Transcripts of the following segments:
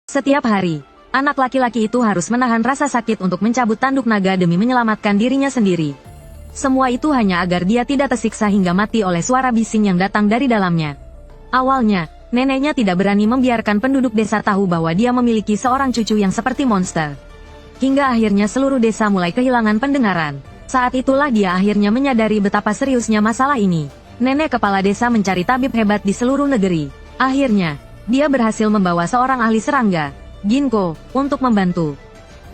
Setiap hari, anak laki-laki itu harus menahan rasa sakit untuk mencabut tanduk naga demi menyelamatkan dirinya sendiri. Semua itu hanya agar dia tidak tersiksa hingga mati oleh suara bising yang datang dari dalamnya. Awalnya, neneknya tidak berani membiarkan penduduk desa tahu bahwa dia memiliki seorang cucu yang seperti monster. Hingga akhirnya seluruh desa mulai kehilangan pendengaran. Saat itulah dia akhirnya menyadari betapa seriusnya masalah ini. Nenek kepala desa mencari tabib hebat di seluruh negeri. Akhirnya, dia berhasil membawa seorang ahli serangga, Ginkgo, untuk membantu.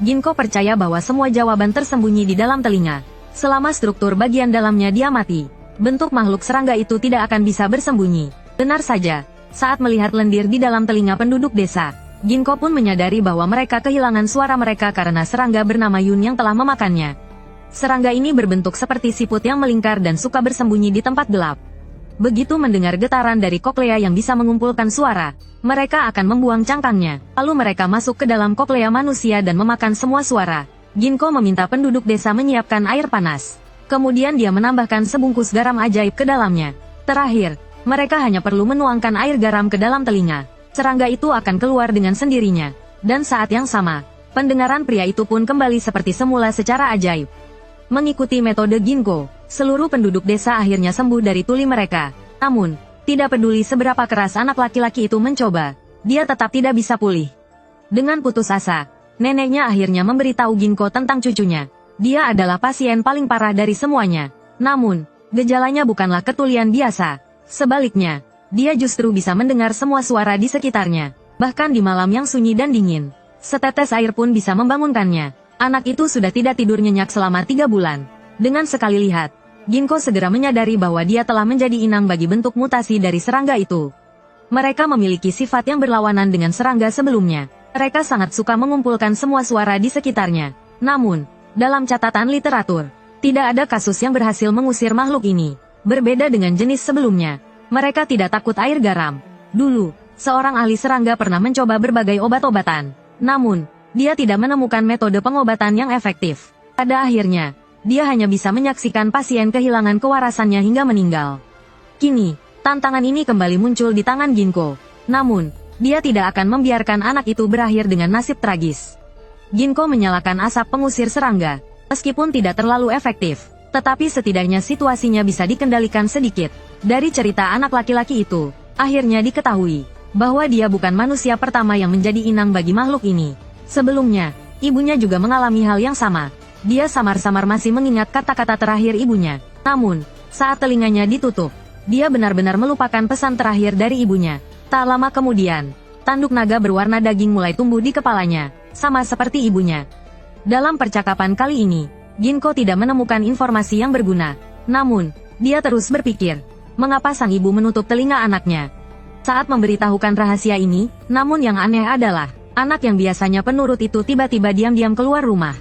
Ginkgo percaya bahwa semua jawaban tersembunyi di dalam telinga. Selama struktur bagian dalamnya dia mati, bentuk makhluk serangga itu tidak akan bisa bersembunyi. Benar saja, saat melihat lendir di dalam telinga penduduk desa, Ginkgo pun menyadari bahwa mereka kehilangan suara mereka karena serangga bernama Yun yang telah memakannya. Serangga ini berbentuk seperti siput yang melingkar dan suka bersembunyi di tempat gelap. Begitu mendengar getaran dari koklea yang bisa mengumpulkan suara, mereka akan membuang cangkangnya. Lalu mereka masuk ke dalam koklea manusia dan memakan semua suara. Ginkgo meminta penduduk desa menyiapkan air panas. Kemudian dia menambahkan sebungkus garam ajaib ke dalamnya. Terakhir, mereka hanya perlu menuangkan air garam ke dalam telinga. Serangga itu akan keluar dengan sendirinya. Dan saat yang sama, pendengaran pria itu pun kembali seperti semula secara ajaib. Mengikuti metode Ginkgo, seluruh penduduk desa akhirnya sembuh dari tuli mereka. Namun, tidak peduli seberapa keras anak laki-laki itu mencoba, dia tetap tidak bisa pulih. Dengan putus asa, neneknya akhirnya memberitahu Ginkgo tentang cucunya. Dia adalah pasien paling parah dari semuanya. Namun, gejalanya bukanlah ketulian biasa. Sebaliknya, dia justru bisa mendengar semua suara di sekitarnya. Bahkan di malam yang sunyi dan dingin, setetes air pun bisa membangunkannya. Anak itu sudah tidak tidur nyenyak selama 3 bulan. Dengan sekali lihat, Ginkgo segera menyadari bahwa dia telah menjadi inang bagi bentuk mutasi dari serangga itu. Mereka memiliki sifat yang berlawanan dengan serangga sebelumnya. Mereka sangat suka mengumpulkan semua suara di sekitarnya. Namun, dalam catatan literatur, tidak ada kasus yang berhasil mengusir makhluk ini. Berbeda dengan jenis sebelumnya, mereka tidak takut air garam. Dulu, seorang ahli serangga pernah mencoba berbagai obat-obatan. Namun, dia tidak menemukan metode pengobatan yang efektif. Pada akhirnya, dia hanya bisa menyaksikan pasien kehilangan kewarasannya hingga meninggal. Kini, tantangan ini kembali muncul di tangan Ginkgo. Namun, dia tidak akan membiarkan anak itu berakhir dengan nasib tragis. Ginkgo menyalakan asap pengusir serangga. Meskipun tidak terlalu efektif, tetapi setidaknya situasinya bisa dikendalikan sedikit. Dari cerita anak laki-laki itu, akhirnya diketahui bahwa dia bukan manusia pertama yang menjadi inang bagi makhluk ini. Sebelumnya, ibunya juga mengalami hal yang sama. Dia samar-samar masih mengingat kata-kata terakhir ibunya. Namun, saat telinganya ditutup, dia benar-benar melupakan pesan terakhir dari ibunya. Tak lama kemudian, tanduk naga berwarna daging mulai tumbuh di kepalanya, sama seperti ibunya. Dalam percakapan kali ini, Ginkgo tidak menemukan informasi yang berguna. Namun, dia terus berpikir, mengapa sang ibu menutup telinga anaknya? Saat memberitahukan rahasia ini, namun yang aneh adalah, anak yang biasanya penurut itu tiba-tiba diam-diam keluar rumah.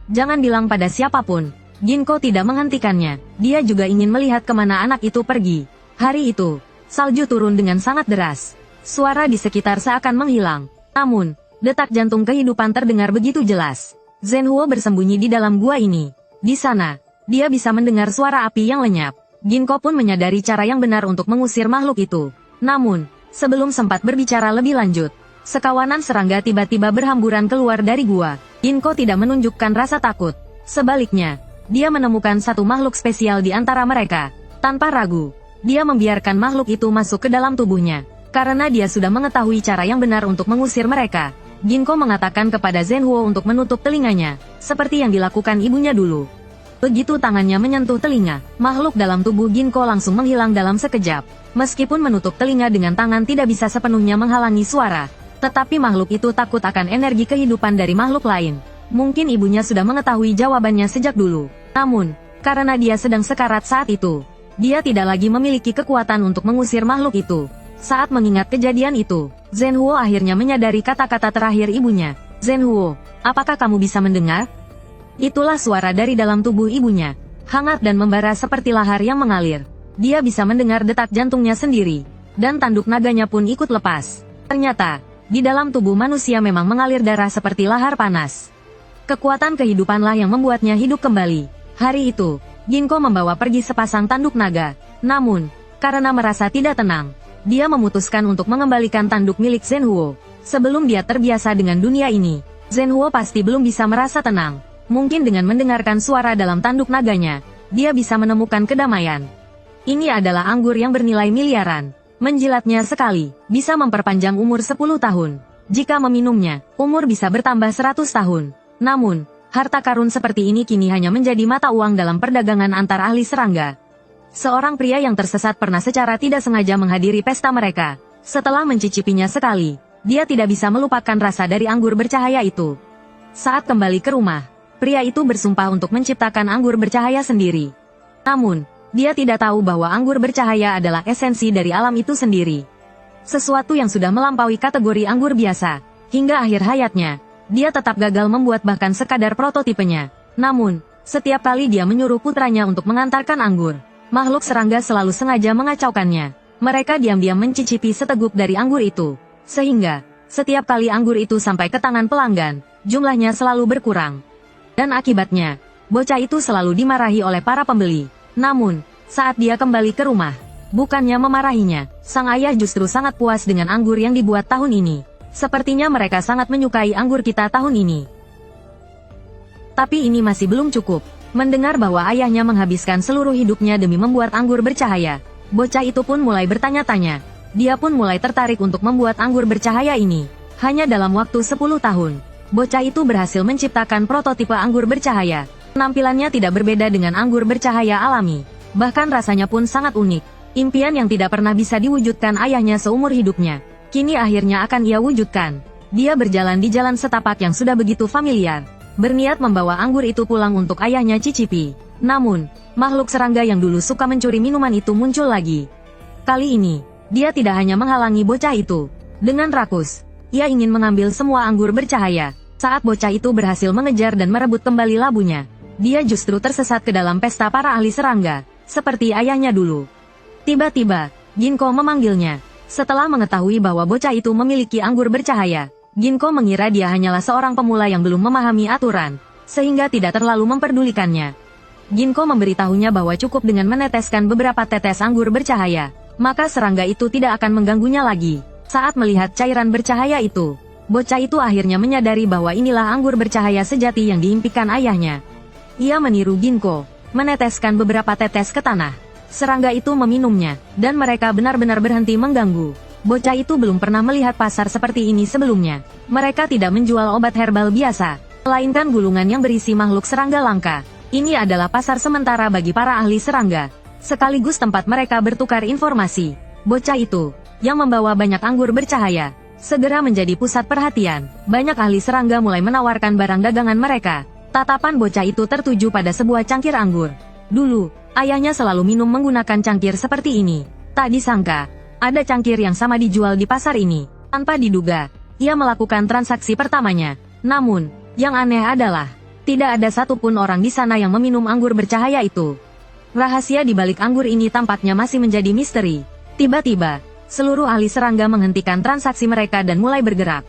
Jangan bilang pada siapapun. Ginkgo tidak menghentikannya. Dia juga ingin melihat kemana anak itu pergi. Hari itu, salju turun dengan sangat deras. Suara di sekitar seakan menghilang. Namun, detak jantung kehidupan terdengar begitu jelas. Zhenhuo bersembunyi di dalam gua ini. Di sana, dia bisa mendengar suara api yang lenyap. Ginkgo pun menyadari cara yang benar untuk mengusir makhluk itu. Namun, sebelum sempat berbicara lebih lanjut, sekawanan serangga tiba-tiba berhamburan keluar dari gua. Ginkgo tidak menunjukkan rasa takut. Sebaliknya, dia menemukan satu makhluk spesial di antara mereka. Tanpa ragu, dia membiarkan makhluk itu masuk ke dalam tubuhnya. Karena dia sudah mengetahui cara yang benar untuk mengusir mereka, Ginkgo mengatakan kepada Zhenhuo untuk menutup telinganya, seperti yang dilakukan ibunya dulu. Begitu tangannya menyentuh telinga, makhluk dalam tubuh Ginkgo langsung menghilang dalam sekejap. Meskipun menutup telinga dengan tangan tidak bisa sepenuhnya menghalangi suara, tetapi makhluk itu takut akan energi kehidupan dari makhluk lain. Mungkin ibunya sudah mengetahui jawabannya sejak dulu. Namun, karena dia sedang sekarat saat itu, dia tidak lagi memiliki kekuatan untuk mengusir makhluk itu. Saat mengingat kejadian itu, Zhenhuo akhirnya menyadari kata-kata terakhir ibunya. Zhenhuo, apakah kamu bisa mendengar? Itulah suara dari dalam tubuh ibunya, hangat dan membara seperti lahar yang mengalir. Dia bisa mendengar detak jantungnya sendiri, dan tanduk naganya pun ikut lepas. Ternyata, di dalam tubuh manusia memang mengalir darah seperti lahar panas. Kekuatan kehidupanlah yang membuatnya hidup kembali. Hari itu, Ginkgo membawa pergi sepasang tanduk naga. Namun, karena merasa tidak tenang, dia memutuskan untuk mengembalikan tanduk milik Zhenhuo. Sebelum dia terbiasa dengan dunia ini, Zhenhuo pasti belum bisa merasa tenang. Mungkin dengan mendengarkan suara dalam tanduk naganya, dia bisa menemukan kedamaian. Ini adalah anggur yang bernilai miliaran. Menjilatnya sekali, bisa memperpanjang umur 10 tahun. Jika meminumnya, umur bisa bertambah 100 tahun. Namun, harta karun seperti ini kini hanya menjadi mata uang dalam perdagangan antar ahli serangga. Seorang pria yang tersesat pernah secara tidak sengaja menghadiri pesta mereka. Setelah mencicipinya sekali, dia tidak bisa melupakan rasa dari anggur bercahaya itu. Saat kembali ke rumah, pria itu bersumpah untuk menciptakan anggur bercahaya sendiri. Namun, dia tidak tahu bahwa anggur bercahaya adalah esensi dari alam itu sendiri. Sesuatu yang sudah melampaui kategori anggur biasa. Hingga akhir hayatnya, dia tetap gagal membuat bahkan sekadar prototipenya. Namun, setiap kali dia menyuruh putranya untuk mengantarkan anggur, makhluk serangga selalu sengaja mengacaukannya. Mereka diam-diam mencicipi seteguk dari anggur itu. Sehingga, setiap kali anggur itu sampai ke tangan pelanggan, jumlahnya selalu berkurang. Dan akibatnya, bocah itu selalu dimarahi oleh para pembeli. Namun, saat dia kembali ke rumah, bukannya memarahinya, sang ayah justru sangat puas dengan anggur yang dibuat tahun ini. Sepertinya mereka sangat menyukai anggur kita tahun ini. Tapi ini masih belum cukup. Mendengar bahwa ayahnya menghabiskan seluruh hidupnya demi membuat anggur bercahaya, bocah itu pun mulai bertanya-tanya. Dia pun mulai tertarik untuk membuat anggur bercahaya ini. Hanya dalam waktu 10 tahun, bocah itu berhasil menciptakan prototipe anggur bercahaya. Penampilannya tidak berbeda dengan anggur bercahaya alami. Bahkan rasanya pun sangat unik. Impian yang tidak pernah bisa diwujudkan ayahnya seumur hidupnya, kini akhirnya akan ia wujudkan. Dia berjalan di jalan setapak yang sudah begitu familiar, berniat membawa anggur itu pulang untuk ayahnya cicipi. Namun, makhluk serangga yang dulu suka mencuri minuman itu muncul lagi. Kali ini, dia tidak hanya menghalangi bocah itu. Dengan rakus, ia ingin mengambil semua anggur bercahaya. Saat bocah itu berhasil mengejar dan merebut kembali labunya, dia justru tersesat ke dalam pesta para ahli serangga, seperti ayahnya dulu. Tiba-tiba, Ginko memanggilnya. Setelah mengetahui bahwa bocah itu memiliki anggur bercahaya, Ginko mengira dia hanyalah seorang pemula yang belum memahami aturan, sehingga tidak terlalu memperdulikannya. Ginko memberitahunya bahwa cukup dengan meneteskan beberapa tetes anggur bercahaya, maka serangga itu tidak akan mengganggunya lagi. Saat melihat cairan bercahaya itu, bocah itu akhirnya menyadari bahwa inilah anggur bercahaya sejati yang diimpikan ayahnya. Ia meniru Ginko, meneteskan beberapa tetes ke tanah. Serangga itu meminumnya, dan mereka benar-benar berhenti mengganggu. Bocah itu belum pernah melihat pasar seperti ini sebelumnya. Mereka tidak menjual obat herbal biasa, melainkan gulungan yang berisi makhluk serangga langka. Ini adalah pasar sementara bagi para ahli serangga, sekaligus tempat mereka bertukar informasi. Bocah itu, yang membawa banyak anggur bercahaya, segera menjadi pusat perhatian. Banyak ahli serangga mulai menawarkan barang dagangan mereka. Tatapan bocah itu tertuju pada sebuah cangkir anggur. Dulu, ayahnya selalu minum menggunakan cangkir seperti ini. Tak disangka, ada cangkir yang sama dijual di pasar ini. Tanpa diduga, ia melakukan transaksi pertamanya. Namun, yang aneh adalah, tidak ada satupun orang di sana yang meminum anggur bercahaya itu. Rahasia di balik anggur ini tampaknya masih menjadi misteri. Tiba-tiba, seluruh ahli serangga menghentikan transaksi mereka dan mulai bergerak.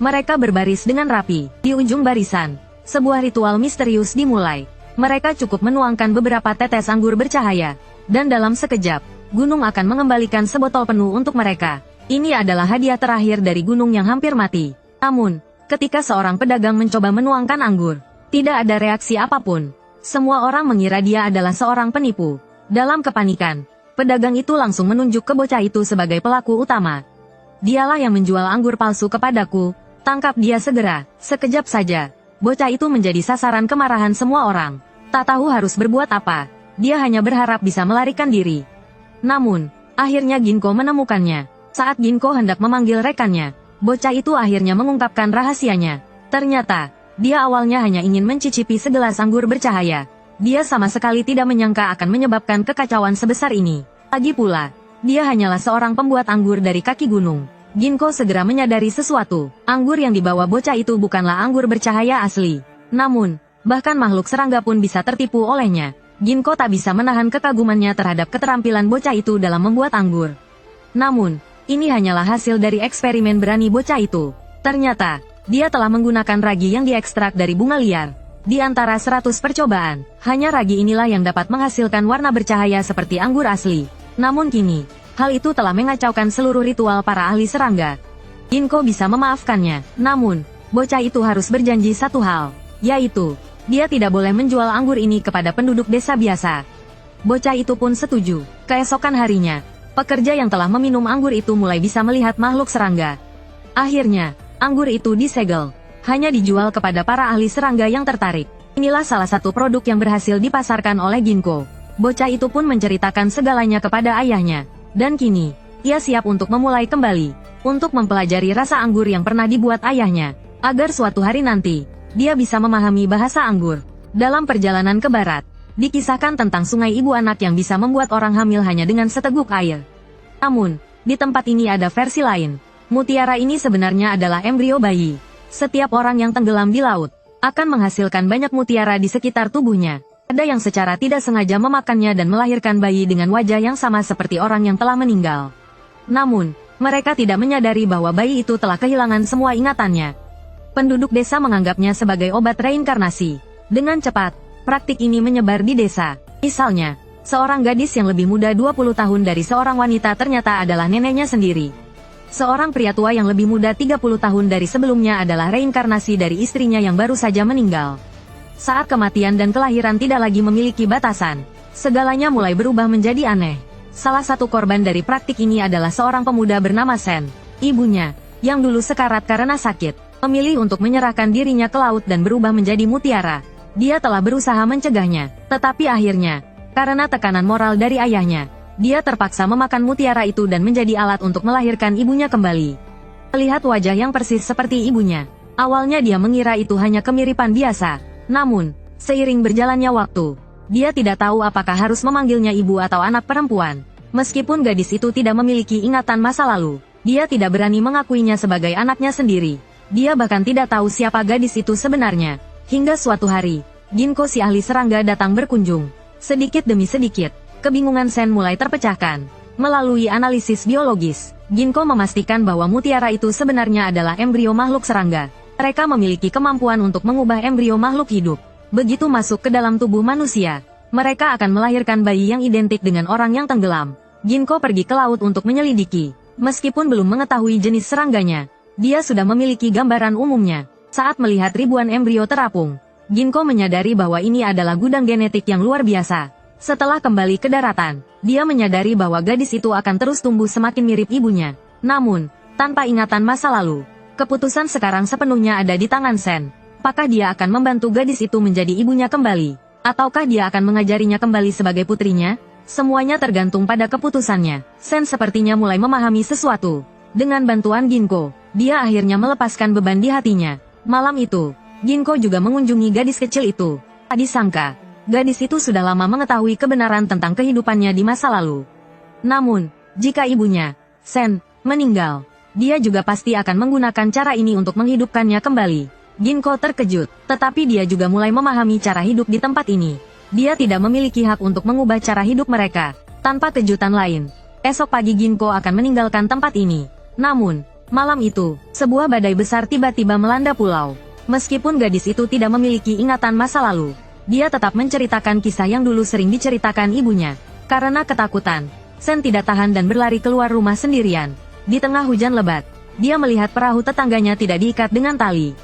Mereka berbaris dengan rapi. Di ujung barisan, sebuah ritual misterius dimulai. Mereka cukup menuangkan beberapa tetes anggur bercahaya, dan dalam sekejap, gunung akan mengembalikan sebotol penuh untuk mereka. Ini adalah hadiah terakhir dari gunung yang hampir mati. Namun, ketika seorang pedagang mencoba menuangkan anggur, tidak ada reaksi apapun. Semua orang mengira dia adalah seorang penipu. Dalam kepanikan, pedagang itu langsung menunjuk ke bocah itu sebagai pelaku utama. Dialah yang menjual anggur palsu kepadaku, tangkap dia segera. Sekejap saja, bocah itu menjadi sasaran kemarahan semua orang. Tak tahu harus berbuat apa. Dia hanya berharap bisa melarikan diri. Namun, akhirnya Ginko menemukannya. Saat Ginko hendak memanggil rekannya, bocah itu akhirnya mengungkapkan rahasianya. Ternyata, dia awalnya hanya ingin mencicipi segelas anggur bercahaya. Dia sama sekali tidak menyangka akan menyebabkan kekacauan sebesar ini. Lagi pula, dia hanyalah seorang pembuat anggur dari kaki gunung. Ginko segera menyadari sesuatu. Anggur yang dibawa bocah itu bukanlah anggur bercahaya asli. Namun, bahkan makhluk serangga pun bisa tertipu olehnya. Ginko tak bisa menahan kekagumannya terhadap keterampilan bocah itu dalam membuat anggur. Namun, ini hanyalah hasil dari eksperimen berani bocah itu. Ternyata, dia telah menggunakan ragi yang diekstrak dari bunga liar. Di antara 100 percobaan, hanya ragi inilah yang dapat menghasilkan warna bercahaya seperti anggur asli. Namun kini, Hal itu telah mengacaukan seluruh ritual para ahli serangga. Ginko bisa memaafkannya, namun, bocah itu harus berjanji satu hal, yaitu, dia tidak boleh menjual anggur ini kepada penduduk desa biasa. Bocah itu pun setuju. Keesokan harinya, pekerja yang telah meminum anggur itu mulai bisa melihat makhluk serangga. Akhirnya, anggur itu disegel, hanya dijual kepada para ahli serangga yang tertarik. Inilah salah satu produk yang berhasil dipasarkan oleh Ginko. Bocah itu pun menceritakan segalanya kepada ayahnya. Dan kini, ia siap untuk memulai kembali, untuk mempelajari rasa anggur yang pernah dibuat ayahnya, agar suatu hari nanti, dia bisa memahami bahasa anggur. Dalam perjalanan ke barat, dikisahkan tentang sungai ibu anak yang bisa membuat orang hamil hanya dengan seteguk air. Namun, di tempat ini ada versi lain. Mutiara ini sebenarnya adalah embrio bayi. Setiap orang yang tenggelam di laut, akan menghasilkan banyak mutiara di sekitar tubuhnya. Ada yang secara tidak sengaja memakannya dan melahirkan bayi dengan wajah yang sama seperti orang yang telah meninggal. Namun, mereka tidak menyadari bahwa bayi itu telah kehilangan semua ingatannya. Penduduk desa menganggapnya sebagai obat reinkarnasi. Dengan cepat, praktik ini menyebar di desa. Misalnya, seorang gadis yang lebih muda 20 tahun dari seorang wanita ternyata adalah neneknya sendiri. Seorang pria tua yang lebih muda 30 tahun dari sebelumnya adalah reinkarnasi dari istrinya yang baru saja meninggal. Saat kematian dan kelahiran tidak lagi memiliki batasan, segalanya mulai berubah menjadi aneh. Salah satu korban dari praktik ini adalah seorang pemuda bernama Sen. Ibunya, yang dulu sekarat karena sakit, memilih untuk menyerahkan dirinya ke laut dan berubah menjadi mutiara. Dia telah berusaha mencegahnya, tetapi akhirnya, karena tekanan moral dari ayahnya, dia terpaksa memakan mutiara itu dan menjadi alat untuk melahirkan ibunya kembali. Melihat wajah yang persis seperti ibunya, awalnya dia mengira itu hanya kemiripan biasa. Namun, seiring berjalannya waktu, dia tidak tahu apakah harus memanggilnya ibu atau anak perempuan. Meskipun gadis itu tidak memiliki ingatan masa lalu, dia tidak berani mengakuinya sebagai anaknya sendiri. Dia bahkan tidak tahu siapa gadis itu sebenarnya. Hingga suatu hari, Ginko si ahli serangga datang berkunjung. Sedikit demi sedikit, kebingungan Sen mulai terpecahkan. Melalui analisis biologis, Ginko memastikan bahwa mutiara itu sebenarnya adalah embrio makhluk serangga. Mereka memiliki kemampuan untuk mengubah embrio makhluk hidup. Begitu masuk ke dalam tubuh manusia, mereka akan melahirkan bayi yang identik dengan orang yang tenggelam. Ginko pergi ke laut untuk menyelidiki. Meskipun belum mengetahui jenis serangganya, dia sudah memiliki gambaran umumnya. Saat melihat ribuan embrio terapung, Ginko menyadari bahwa ini adalah gudang genetik yang luar biasa. Setelah kembali ke daratan, dia menyadari bahwa gadis itu akan terus tumbuh semakin mirip ibunya. Namun, tanpa ingatan masa lalu, keputusan sekarang sepenuhnya ada di tangan Sen. Apakah dia akan membantu gadis itu menjadi ibunya kembali? Ataukah dia akan mengajarinya kembali sebagai putrinya? Semuanya tergantung pada keputusannya. Sen sepertinya mulai memahami sesuatu. Dengan bantuan Ginko, dia akhirnya melepaskan beban di hatinya. Malam itu, Ginko juga mengunjungi gadis kecil itu. Tak disangka, gadis itu sudah lama mengetahui kebenaran tentang kehidupannya di masa lalu. Namun, jika ibunya, Sen, meninggal, dia juga pasti akan menggunakan cara ini untuk menghidupkannya kembali. Ginko terkejut, tetapi dia juga mulai memahami cara hidup di tempat ini. Dia tidak memiliki hak untuk mengubah cara hidup mereka. Tanpa kejutan lain, esok pagi Ginko akan meninggalkan tempat ini. Namun, malam itu, sebuah badai besar tiba-tiba melanda pulau. Meskipun gadis itu tidak memiliki ingatan masa lalu, dia tetap menceritakan kisah yang dulu sering diceritakan ibunya. Karena ketakutan, Sen tidak tahan dan berlari keluar rumah sendirian. Di tengah hujan lebat, dia melihat perahu tetangganya tidak diikat dengan tali.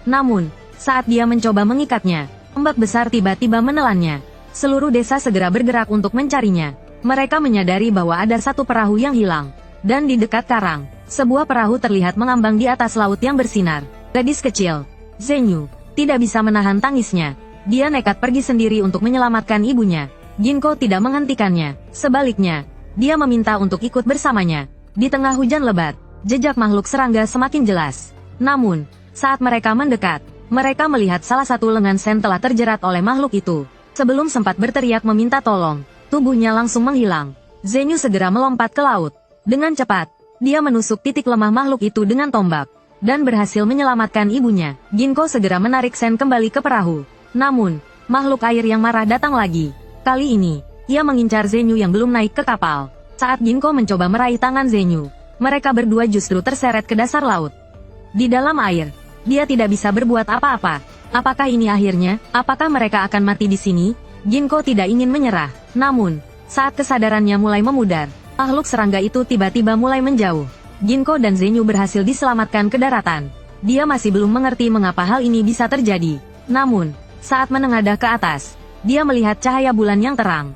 Namun, saat dia mencoba mengikatnya, ombak besar tiba-tiba menelannya. Seluruh desa segera bergerak untuk mencarinya. Mereka menyadari bahwa ada satu perahu yang hilang. Dan di dekat karang, sebuah perahu terlihat mengambang di atas laut yang bersinar. Gadis kecil, Zenyu, tidak bisa menahan tangisnya. Dia nekat pergi sendiri untuk menyelamatkan ibunya. Ginko tidak menghentikannya. Sebaliknya, dia meminta untuk ikut bersamanya. Di tengah hujan lebat, jejak makhluk serangga semakin jelas. Namun, saat mereka mendekat, mereka melihat salah satu lengan Sen telah terjerat oleh makhluk itu. Sebelum sempat berteriak meminta tolong, tubuhnya langsung menghilang. Zenyu segera melompat ke laut. Dengan cepat, dia menusuk titik lemah makhluk itu dengan tombak, dan berhasil menyelamatkan ibunya. Ginko segera menarik Sen kembali ke perahu. Namun, makhluk air yang marah datang lagi. Kali ini, ia mengincar Zenyu yang belum naik ke kapal. Saat Ginko mencoba meraih tangan Zenyu, mereka berdua justru terseret ke dasar laut. Di dalam air, dia tidak bisa berbuat apa-apa. Apakah ini akhirnya? Apakah mereka akan mati di sini? Ginko tidak ingin menyerah. Namun, saat kesadarannya mulai memudar, Makhluk serangga itu tiba-tiba mulai menjauh. Ginko dan Zenyu berhasil diselamatkan ke daratan. Dia masih belum mengerti mengapa hal ini bisa terjadi. Namun, saat menengadah ke atas, dia melihat cahaya bulan yang terang.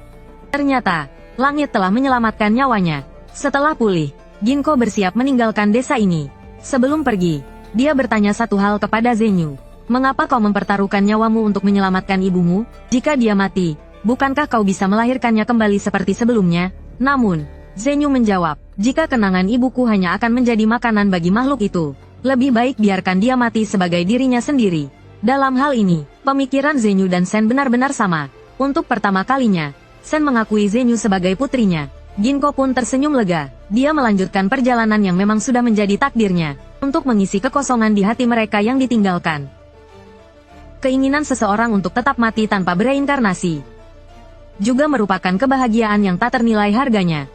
Ternyata, langit telah menyelamatkan nyawanya. Setelah pulih, Ginko bersiap meninggalkan desa ini. Sebelum pergi, dia bertanya satu hal kepada Zenyu. Mengapa kau mempertaruhkan nyawamu untuk menyelamatkan ibumu? Jika dia mati, bukankah kau bisa melahirkannya kembali seperti sebelumnya? Namun, Zenyu menjawab, jika kenangan ibuku hanya akan menjadi makanan bagi makhluk itu, lebih baik biarkan dia mati sebagai dirinya sendiri. Dalam hal ini, pemikiran Zenyu dan Sen benar-benar sama. Untuk pertama kalinya, Sen mengakui Zenyu sebagai putrinya. Ginko pun tersenyum lega. Dia melanjutkan perjalanan yang memang sudah menjadi takdirnya, untuk mengisi kekosongan di hati mereka yang ditinggalkan. Keinginan seseorang untuk tetap mati tanpa bereinkarnasi juga merupakan kebahagiaan yang tak ternilai harganya.